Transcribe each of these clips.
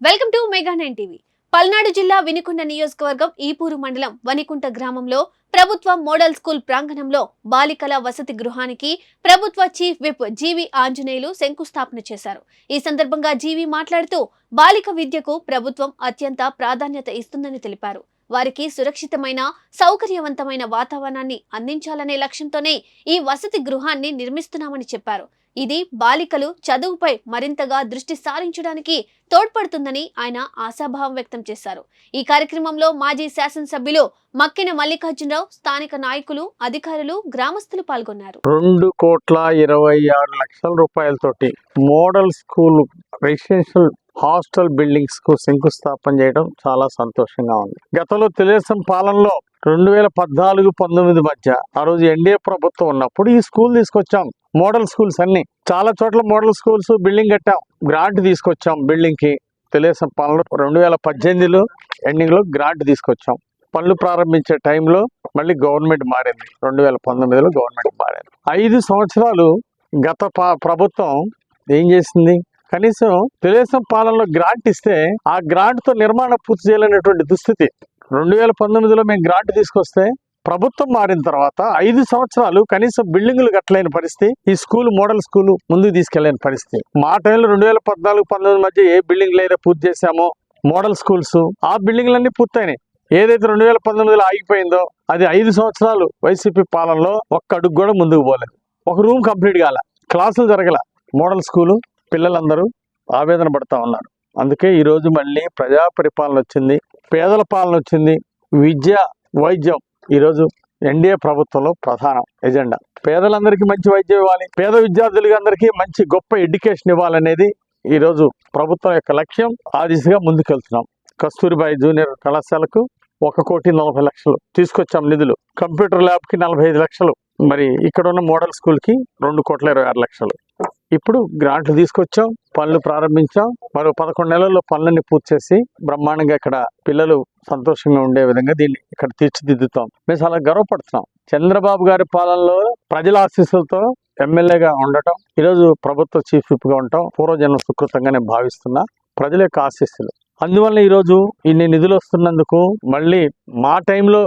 Welcome to mega 9 TV. Palnadu జిల్లా వినుకొండ నియోజకవర్గం ఈపూరు మండలం వనికుంట గ్రామంలో ప్రభుత్వ మోడల్ స్కూల్ ప్రాంగణంలో బాలికల వసతి గృహానికి ప్రభుత్వ చీఫ్ విప్ జీవి ఆంజనేయులు శంకుస్థాపన చేశారు. ఈ సందర్భంగా జీవి మాట్లాడుతూ బాలిక విద్యకు ప్రభుత్వం అత్యంత ప్రాధాన్యత ఇస్తుందని తెలిపారు. వారికి సురక్షితమైన సౌకర్యవంతమైన వాతావరణాన్ని అందించాలనే లక్ష్యంతోనే ఈ వసతి గృహాన్ని నిర్మిస్తున్నామని చెప్పారు. ఇది బాలికలు చదువుపై మరింతగా దృష్టి సారించడానికి తోడ్పడుతుందని ఆయన ఆశాభావం వ్యక్తం చేశారు. ఈ కార్యక్రమంలో మాజీ శాసనసభ్యులు మక్కిన మల్లికార్జునరావు, స్థానిక నాయకులు, అధికారులు, గ్రామస్తులు పాల్గొన్నారు. 2,26,00,000 రూపాయలతోటి model school residential hostel buildings కు శంకుస్థాపన చేయడం చాలా సంతోషంగా ఉంది. గతంలో తెలుగుదేశం పాలనలో 2014-19 మధ్య ఆ రోజు ఎన్డీఏ ప్రభుత్వం ఉన్నప్పుడు ఈ స్కూల్ తీసుకొచ్చాం. మోడల్ స్కూల్స్ అన్ని చాలా చోట్ల మోడల్ స్కూల్స్ బిల్డింగ్ కట్టాం, గ్రాంట్ తీసుకొచ్చాం బిల్డింగ్ కి. తెలుగుదేశం పాలనలో 2018 ఎండింగ్ లో గ్రాంట్ తీసుకొచ్చాం. పనులు ప్రారంభించే టైంలో మళ్ళీ గవర్నమెంట్ మారింది. 2019లో గవర్నమెంట్ మారింది. 5 సంవత్సరాలు గత ప్రభుత్వం ఏం చేసింది? కనీసం తెలుగుదేశం పాలనలో గ్రాంట్ ఇస్తే ఆ గ్రాంట్ తో నిర్మాణం పూర్తి చేయలేనటువంటి దుస్థితి. 2019లో మేము గ్రాంట్ తీసుకొస్తే ప్రభుత్వం మారిన తర్వాత 5 సంవత్సరాలు కనీసం బిల్డింగులు కట్టలేని పరిస్థితి. ఈ స్కూల్ మోడల్ స్కూల్ ముందుకు తీసుకెళ్లేని పరిస్థితి. మా టైంలో 2014-19 మధ్య ఏ బిల్డింగ్ లేదా పూర్తి చేశామో మోడల్ స్కూల్స్, ఆ బిల్డింగ్లన్నీ పూర్తయినాయి. ఏదైతే 2019లో ఆగిపోయిందో అది 5 సంవత్సరాలు వైసీపీ పాలనలో ఒక్క అడుగు కూడా ముందుకు పోలేదు. ఒక రూమ్ కంప్లీట్ కాల, క్లాసులు జరగల. మోడల్ స్కూలు పిల్లలందరూ ఆవేదన పడతా ఉన్నారు. అందుకే ఈరోజు మళ్ళీ ప్రజా పరిపాలన వచ్చింది, పేదల పాలన వచ్చింది. విద్య, వైద్యం ఈరోజు ఎన్డీఏ ప్రభుత్వంలో ప్రధాన ఎజెండా. పేదలందరికీ మంచి వైద్యం ఇవ్వాలి, పేద విద్యార్థులకి అందరికీ మంచి గొప్ప ఎడ్యుకేషన్ ఇవ్వాలనేది ఈరోజు ప్రభుత్వం యొక్క లక్ష్యం. ఆ దిశగా ముందుకెళ్తున్నాం. కస్తూరిబాయి జూనియర్ కళాశాలకు 1,40,00,000 తీసుకొచ్చాం నిధులు. కంప్యూటర్ ల్యాబ్ కి 45 లక్షలు. మరి ఇక్కడ ఉన్న మోడల్ స్కూల్ కి 2,26,00,000. ఇప్పుడు గ్రాంట్లు తీసుకొచ్చాం, పనులు ప్రారంభించాం. మరో 11 నెలల్లో పనులన్నీ పూర్తి చేసి బ్రహ్మాండంగా ఇక్కడ పిల్లలు సంతోషంగా ఉండే విధంగా దీన్ని ఇక్కడ తీర్చిదిద్దుతాం. మేము చాలా గర్వపడుతున్నాం. చంద్రబాబు గారి పాలనలో ప్రజల ఆశీస్సులతో ఎమ్మెల్యేగా ఉండటం, ఈరోజు ప్రభుత్వ చీఫ్ విప్ గా ఉండటం పూర్వజన్మ సుకృతంగా నేను భావిస్తున్నా. ప్రజల యొక్క ఆశీస్సులు. అందువల్ల ఈరోజు ఇన్ని నిధులు వస్తున్నందుకు మళ్ళీ మా టైంలో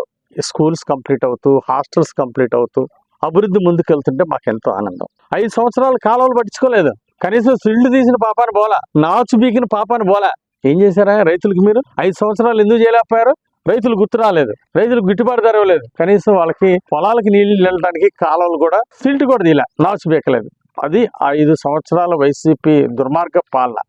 స్కూల్స్ కంప్లీట్ అవుతూ, హాస్టల్స్ కంప్లీట్ అవుతూ అభివృద్ధి ముందుకెళ్తుంటే మాకెంతో ఆనందం. 5 సంవత్సరాలు కాలువలు పట్టించుకోలేదు. కనీసం సిల్డ్ తీసిన పాపాన్ని పోలా, నాచు బీకిన పాపాన్ని పోలా. ఏం చేశారా రైతులకు? మీరు 5 సంవత్సరాలు ఎందుకు చేయలేకపోయారు? రైతులు గుర్తు రాలేదు, రైతులకు గిట్టుబాటు ధర ఇవ్వలేదు. కనీసం వాళ్ళకి పొలాలకి నీళ్లు వెళ్ళడానికి కాలువలు కూడా సిల్ట్ కూడా తీలా, నాచు బీకలేదు. అది 5 సంవత్సరాల వైసీపీ దుర్మార్గ పాలన.